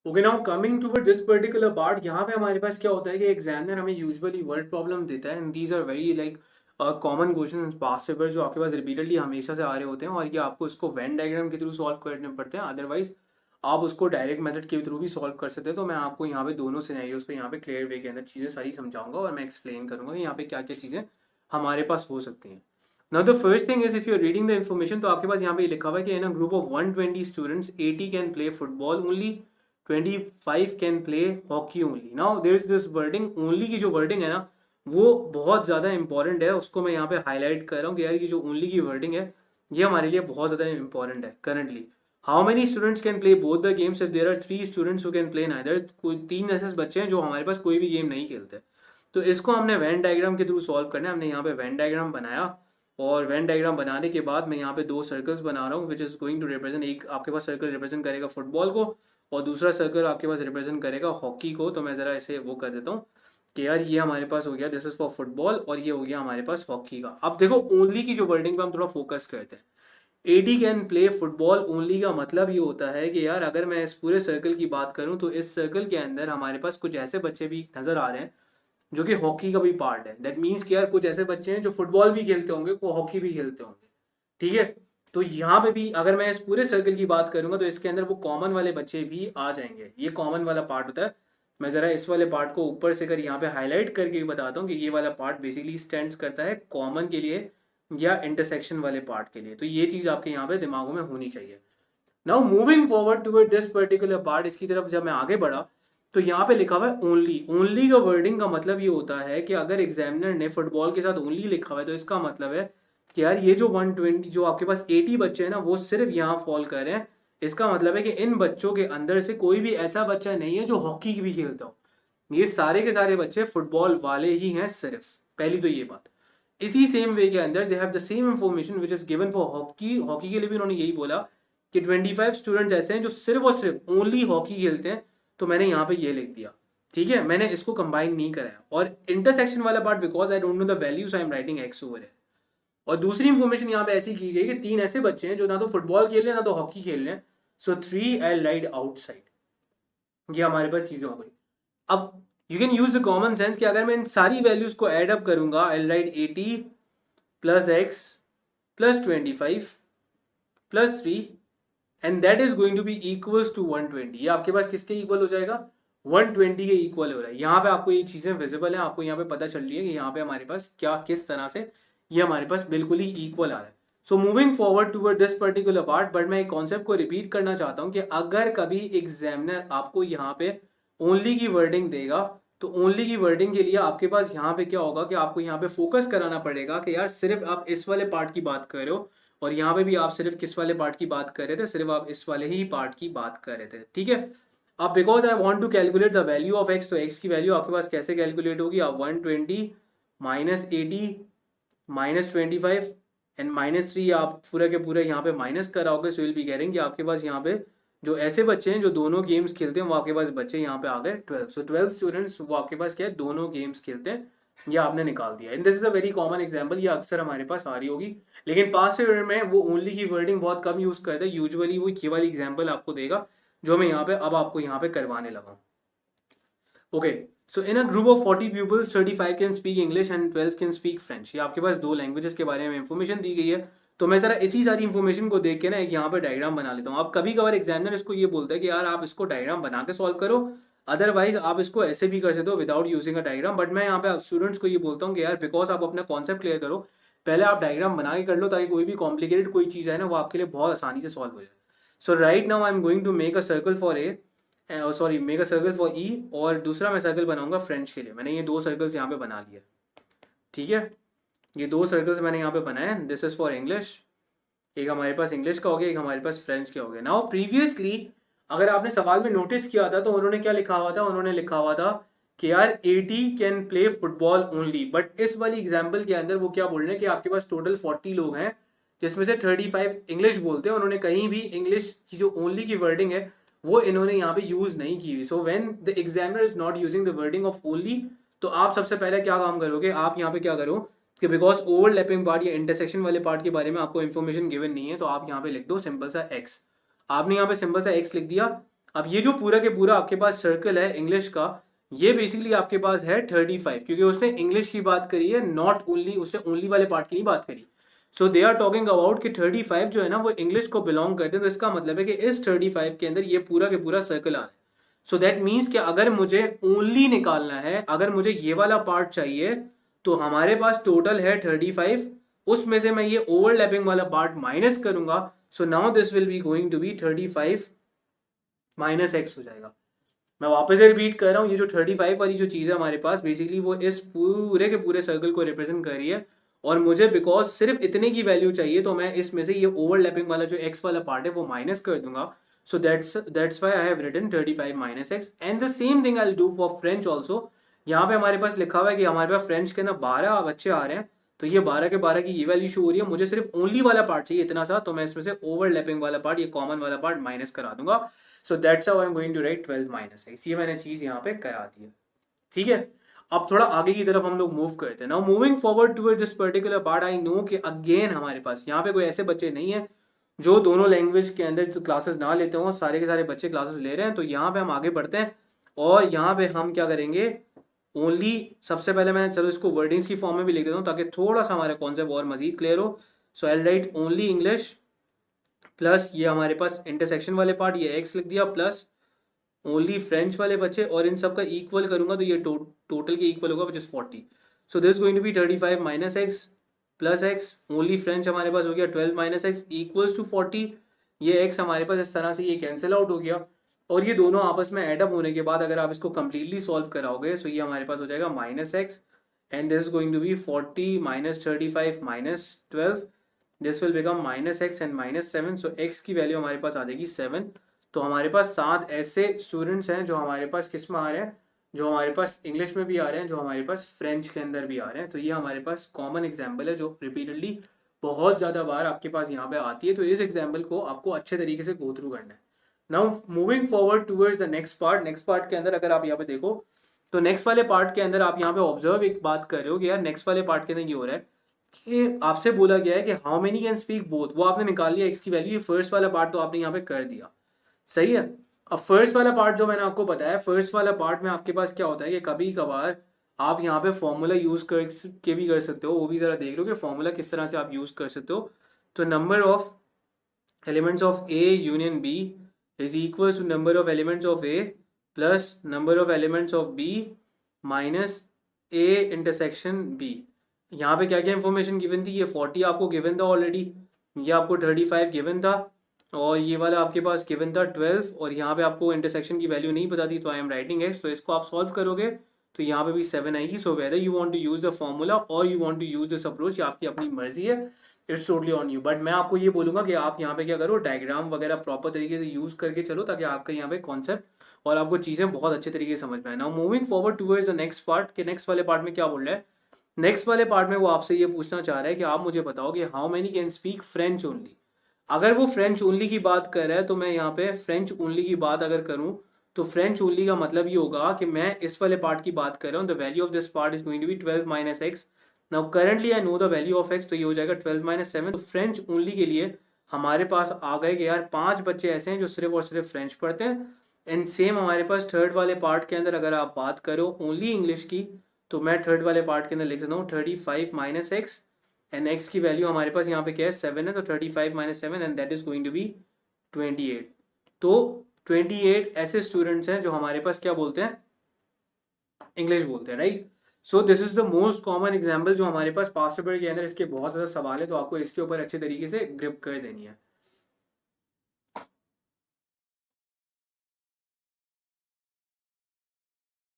Okay, now coming to this particular part, यहाँ पे हमारे पास क्या होता है कि एग्जामिनर हमें यूजुअली वर्ड प्रॉब्लम देता है and these are very like common question in past papers जो आपके पास रिपीटेडली हमेशा से आ रहे होते हैं, और ये आपको इसको वेन डायग्राम के थ्रू सॉल्व करने पड़ते हैं। अदरवाइज आप उसको डायरेक्ट मेथड के थ्रू भी सॉल्व कर सकते हैं। तो मैं आपको यहाँ पे दोनों सिनेरियोज पे यहाँ पे क्लियर वे के अंदर चीज़ें सारी समझाऊंगा और मैं एक्सप्लेन करूंगा कि यहाँ पे क्या क्या चीज़ें हमारे पास हो सकती हैं। Now the first thing is if you are reading the information, तो आपके पास यहाँ पे लिखा हुआ है कि in a group of 120 students 80 can play football only, 25 can play hockey only. Now there is this wording only की जो वर्डिंग है ना, वो बहुत ज़्यादा इंपॉर्टेंट है। उसको मैं यहाँ पे हाईलाइट कर रहा हूँ कि यार ये जो ओनली की वर्डिंग है ये हमारे लिए बहुत ज़्यादा इंपॉर्टेंट है currently. How many students can play both the games if there are 3 students who can play neither. कोई 3 ऐसे बच्चे हैं जो हमारे पास कोई भी गेम नहीं खेलते। तो इसको हमने वेन डायग्राम के थ्रू सॉल्व करना है। हमने यहाँ पे वेन डायग्राम बनाया और वेन डायग्राम बनाने के बाद मैं यहाँ पे 2 सर्कल्स बना रहा हूँ which is going to represent, एक आपके पास सर्कल रिप्रेजेंट करेगा फुटबॉल को और दूसरा सर्कल आपके पास रिप्रेजेंट करेगा हॉकी को। तो मैं ज़रा इसे वो कर देता हूँ कि यार ये हमारे पास हो गया, दिस इज फॉर फुटबॉल, और ये हो गया हमारे पास हॉकी का। अब देखो ओनली की जो वर्डिंग पे हम थोड़ा फोकस करते हैं। 80 कैन प्ले फुटबॉल ओनली का मतलब ये होता है कि यार अगर मैं इस पूरे सर्कल की बात करूं तो इस सर्कल के अंदर हमारे पास कुछ ऐसे बच्चे भी नजर आ रहे हैं जो कि हॉकी का भी पार्ट है। दैट मीन्स कि यार कुछ ऐसे बच्चे हैं जो फुटबॉल भी खेलते होंगे, वो हॉकी भी खेलते होंगे। ठीक है, तो यहाँ पे भी अगर मैं इस पूरे सर्कल की बात करूंगा तो इसके अंदर वो कॉमन वाले बच्चे भी आ जाएंगे। ये कॉमन वाला पार्ट होता है। मैं जरा इस वाले पार्ट को ऊपर से कर यहाँ पे हाईलाइट करके बताता हूँ कि ये वाला पार्ट बेसिकली स्टैंड्स करता है कॉमन के लिए या इंटरसेक्शन वाले पार्ट के लिए। तो ये चीज आपके यहाँ पे दिमागों में होनी चाहिए। Now moving forward toward this particular part, इसकी तरफ जब मैं आगे बढ़ा तो यहाँ पे लिखा हुआ है ओनली। ओनली का वर्डिंग का मतलब ये होता है कि अगर एग्जामिनर ने फुटबॉल के साथ ओनली लिखा हुआ है तो इसका मतलब है कि यार ये जो 120 जो आपके पास 80 बच्चे हैं ना वो सिर्फ यहाँ फॉल कर रहे हैं। इसका मतलब है कि इन बच्चों के अंदर से कोई भी ऐसा बच्चा नहीं है जो हॉकी भी खेलता हो। ये सारे के सारे बच्चे फुटबॉल वाले ही हैं सिर्फ। पहली तो ये बात। इसी सेम वे के अंदर they have the same information which is given for hockey. Hockey के लिए भी उन्होंने यही बोला कि 25 स्टूडेंट्स ऐसे हैं जो सिर्फ और सिर्फ ओनली हॉकी खेलते हैं। तो मैंने यहाँ पे ये लिख दिया। ठीक है, मैंने इसको कंबाइन नहीं कराया। और इंटरसेक्शन वाला part because I don't know the values I am writing x over है। और दूसरी इंफॉर्मेशन यहाँ पे ऐसी की गई कि 3 ऐसे बच्चे हैं जो ना तो फुटबॉल खेल रहे हैं ना तो हॉकी खेल रहे हैं। सो 3 आई राइट आउटसाइड। ये हमारे पास चीजें हो गई। अब you can use the common sense कि अगर मैं इन सारी वैल्यूज को एड अप करूंगा, I write 80 plus x plus 25 plus 3 and that is going to be equals to 120। ये आपके पास किसके इक्वल हो जाएगा? 120 के इक्वल हो रहा है। यहाँ पे आपको ये चीजें विजिबल है, आपको यहाँ पे पता चल रही है कि यहाँ पे हमारे पास क्या किस तरह से ये हमारे पास बिल्कुल ही इक्वल आ रहा है। So moving forward toward this particular part, but मैं एक कॉन्सेप्ट को रिपीट करना चाहता हूँ कि अगर कभी एग्जामिनर आपको यहाँ पे ओनली की वर्डिंग देगा तो ओनली की वर्डिंग के लिए आपके पास यहाँ पे क्या होगा कि आपको यहाँ पे फोकस कराना पड़ेगा कि यार सिर्फ आप इस वाले पार्ट की बात कर रहे हो, और यहाँ पे भी आप सिर्फ किस वाले पार्ट की बात कर रहे थे? सिर्फ आप इस वाले ही पार्ट की बात कर रहे थे। ठीक है, अब because I want to calculate the value of x, तो एक्स की वैल्यू आपके पास कैसे कैलकुलेट होगी? आप 120 माइनस 80 माइनस 25 एंड माइनस 3 आप पूरा के पूरा यहाँ पे माइनस कराओगे। सो विल बी कह कि आपके पास यहाँ पे जो ऐसे बच्चे हैं जो दोनों गेम्स खेलते हैं वो आपके पास बच्चे यहाँ पे आ गए 12। सो 12 स्टूडेंट्स वो आपके पास क्या है? दोनों गेम्स खेलते हैं। ये आपने निकाल दिया। And this is a very common example, ये अक्सर हमारे पास आ रही होगी। लेकिन पास्ट पेपर में वो ओनली की वर्डिंग बहुत कम यूज करते हैं। यूजुअली वो ये वाली एग्जांपल आपको देगा जो मैं यहाँ पे अब आपको यहाँ पे करवाने लगा। Okay, so in a group of 40 peoples 35 can speak English and 12 can speak French. ये आपके पास 2 लैंग्वेजेस के बारे में इंफॉर्मेशन दी गई है। तो मैं जरा इसी सारी इंफॉर्मेशन को देख के ना एक यहाँ पे डायग्राम बना लेता हूँ। अब कभी कभार एग्जामिनर इसको ये बोलता है कि यार आप इसको डायग्राम बना के सॉल्व करो, अदरवाइज आप इसको ऐसे भी कर सकते हो without using a diagram. But मैं यहाँ पे स्टूडेंट्स को ये बोलता हूँ कि यार बिकॉज आप अपना कॉन्सेप्ट क्लियर करो, पहले आप डायग्राम बना के कर लो ताकि कोई भी कॉम्प्लिकेटेड कोई चीज़ है ना वो आपके लिए बहुत आसानी से सॉल्व हो जाए। So right now I am going to make a circle for A, sorry make a circle for E, और दूसरा मैं सर्कल बनाऊंगा फ्रेंच के लिए। मैंने ये 2 सर्कल्स यहाँ पे बना लिए। ठीक है, ये 2 सर्कल्स मैंने यहाँ पे बनाए। दिस इज फॉर इंग्लिश, एक हमारे पास इंग्लिश का हो गया, एक हमारे पास फ्रेंच का हो गया। नाउ प्रीवियसली अगर आपने सवाल में नोटिस किया था तो उन्होंने क्या लिखा हुआ था? उन्होंने लिखा हुआ था कि यार 80 can play football only. But इस वाली एग्जाम्पल के अंदर वो क्या बोल रहे हैं कि आपके पास टोटल 40 लोग हैं जिसमें से 35 इंग्लिश बोलते हैं। उन्होंने कहीं भी इंग्लिश की जो ओनली की वर्डिंग है वो इन्होंने यहाँ पे यूज नहीं की हुई। So when the examiner is not using the wording of only, तो आप सबसे पहले क्या काम करोगे? आप यहाँ पे क्या करो कि बिकॉज ओवरलैपिंग पार्ट या इंटरसेक्शन वाले पार्ट के बारे में आपको इन्फॉर्मेशन गिवन नहीं है, तो आप यहाँ पे लिख दो सिंपल सा एक्स। आपने यहाँ पे सिंपल सा एक्स लिख दिया। अब ये जो पूरा के पूरा आपके पास सर्कल है इंग्लिश का, ये बेसिकली आपके पास है 35, क्योंकि उसने इंग्लिश की बात करी है, नॉट ओनली, उसने ओनली वाले पार्ट की नहीं बात करी। सो दे आर टॉकिंग अबाउट कि 35 जो है ना वो इंग्लिश को बिलोंग करते हैं, तो इसका मतलब है कि इस 35 के अंदर ये पूरा के पूरा सर्कल आ रहा है। सो दैट मीन्स कि अगर मुझे ओनली निकालना है, अगर मुझे ये वाला पार्ट चाहिए, तो हमारे पास टोटल है 35, उसमें से मैं ये ओवरलैपिंग वाला पार्ट माइनस करूंगा। So now this will be going to be 35 minus x हो जाएगा। मैं वापस से रिपीट कर रहा हूँ, ये जो 35 वाली जो चीज़ है हमारे पास बेसिकली वो इस पूरे के पूरे सर्कल को रिप्रेजेंट कर रही है, और मुझे बिकॉज सिर्फ इतने की वैल्यू चाहिए, तो मैं इसमें से ये ओवरलैपिंग वाला जो एक्स वाला पार्ट है वो माइनस कर दूंगा। So that's why I have written 35 minus x, and the same thing I will do for French also. यहाँ पे हमारे पास लिखा हुआ है कि हमारे पास फ्रेंच के अंदर 12 बच्चे आ रहे हैं, तो ये 12 के 12 की ये वैल्यू शो हो रही है, मुझे सिर्फ ओनली वाला पार्ट चाहिए इतना सा, तो मैं इसमें से ओवरलैपिंग वाला पार्ट, ये कॉमन वाला पार्ट माइनस करा दूंगा। So that's how I am going to write 12 minus x, ये मैंने चीज यहाँ पे करा दी है। ठीक है, अब थोड़ा आगे की तरफ हम लोग मूव करते हैं। Now moving forward toward this particular part, I know कि अगेन हमारे पास यहाँ पे कोई ऐसे बच्चे नहीं है जो दोनों लैंग्वेज के अंदर जो क्लासेस ना लेते हो, सारे के सारे बच्चे क्लासेस ले रहे हैं। तो यहाँ पे हम आगे बढ़ते हैं, और यहाँ पे हम क्या करेंगे, ओनली सबसे पहले मैं चलो इसको वर्डिंग्स की फॉर्म में भी लिख देता हूँ ताकि थोड़ा सा हमारा कॉन्सेप्ट और मजीद क्लियर हो। सो आई राइट ओनली इंग्लिश प्लस ये हमारे पास इंटरसेक्शन वाले पार्ट, ये एक्स लिख दिया, प्लस ओनली फ्रेंच वाले बच्चे, और इन सब का इक्वल करूंगा तो ये टोटल के इक्वल होगा, which is 40। So this going to be 35 minus x plus x, only French हमारे पास हो गया 12 माइनस एक्स इक्वल्स टू 40। ये एक्स हमारे पास इस तरह से ये कैंसिल आउट हो गया, और ये दोनों आपस में एडअप होने के बाद अगर आप इसको कंप्लीटली सॉल्व कराओगे, सो ये हमारे पास हो जाएगा minus x, and this is going to be 40 minus 35 minus 12, this will become minus x and minus 7। So x की वैल्यू हमारे पास आ जाएगी 7। तो हमारे पास 7 ऐसे स्टूडेंट्स हैं जो हमारे पास किस में आ रहे हैं, जो हमारे पास इंग्लिश में भी आ रहे हैं, जो हमारे पास फ्रेंच के अंदर भी आ रहे हैं। तो ये हमारे पास कॉमन एग्जाम्पल है जो रिपीटेडली बहुत ज़्यादा बार आपके पास यहाँ पे आती है। तो इस एग्जाम्पल को आपको अच्छे तरीके से गो थ्रू करना है। Now moving forward towards the next part के अंदर अगर आप यहाँ पे देखो, तो नेक्स्ट वाले पार्ट के अंदर आप यहाँ पे ऑब्जर्व एक बात कर रहे हो कि यार नेक्स्ट वाले पार्ट के अंदर ये हो रहा है कि आपसे बोला गया है कि how many can speak both, वो आपने निकाल लिया एक्स की वैल्यू, ये फर्स्ट वाला पार्ट तो आपने यहाँ पे कर दिया, सही है। अब फर्स्ट वाला पार्ट जो मैंने आपको बताया, फर्स्ट वाला पार्ट में आपके पास क्या होता है कि कभी कभार आप यहाँ पे फॉर्मूला यूज कर के भी कर सकते हो, वो भी जरा देख लो कि फॉर्मूला किस तरह से आप यूज कर सकते हो। तो number of elements of a union b is equal to number of elements of a plus number of elements of b minus a intersection b. यहाँ पे क्या क्या इंफॉर्मेशन गिवन थी, ये 40 आपको गिवन था ऑलरेडी, ये आपको 35 गिवन था, और ये वाला आपके पास गिवन था 12, और यहाँ पे आपको इंटरसेक्शन की वैल्यू नहीं पता थी, तो आई एम राइटिंग एक्स। तो इसको आप सॉल्व करोगे तो यहाँ पे भी 7 आएगी। So whether you want to use the formula और you want to use this approach, ये आपकी अपनी मर्जी है, it's totally on you. But मैं आपको ये बोलूंगा कि आप यहाँ पे क्या करो, डायग्राम वगैरह प्रॉपर तरीके से यूज करके चलो, ताकि आपका यहाँ पे कॉन्सेप्ट और आपको चीजें बहुत अच्छे तरीके से समझ में आए। Now moving forward towards the next part, के नेक्स्ट वाले पार्ट में क्या बोल रहा है, नेक्स्ट वाले पार्ट में वो आपसे ये पूछना चाह रहा है कि आप मुझे बताओ कि how many can speak French only. अगर वो फ्रेंच ओनली की बात कर रहा है, तो मैं यहाँ पे फ्रेंच ओनली की बात अगर करूँ, तो फ्रेंच ओनली का मतलब ये होगा कि मैं इस वाले पार्ट की बात कर रहा हूँ, the value of this part is going to be 12 minus x. Now currently I know the value of x, तो ये हो जाएगा 12 माइनस 7। तो फ्रेंच ओनली के लिए हमारे पास आ गए कि यार 5 बच्चे ऐसे हैं जो सिर्फ और सिर्फ फ्रेंच पढ़ते हैं। एंड सेम हमारे पास थर्ड वाले पार्ट के अंदर अगर आप बात करो ओनली इंग्लिश की, तो मैं थर्ड वाले पार्ट के अंदर लिख सकता हूँ 35 माइनस एक्स, एंड एक्स की वैल्यू हमारे पास यहाँ पे क्या है 7 है, तो 35 minus 7 and that is going to be 28। तो 28 ऐसे स्टूडेंट्स हैं जो हमारे पास क्या बोलते हैं, इंग्लिश बोलते हैं, right. So this is the most common example जो हमारे पास पास्ट पेपर के अंदर, इसके बहुत ज़्यादा सवाल है, तो आपको इसके ऊपर अच्छे तरीके से ग्रिप कर देनी है।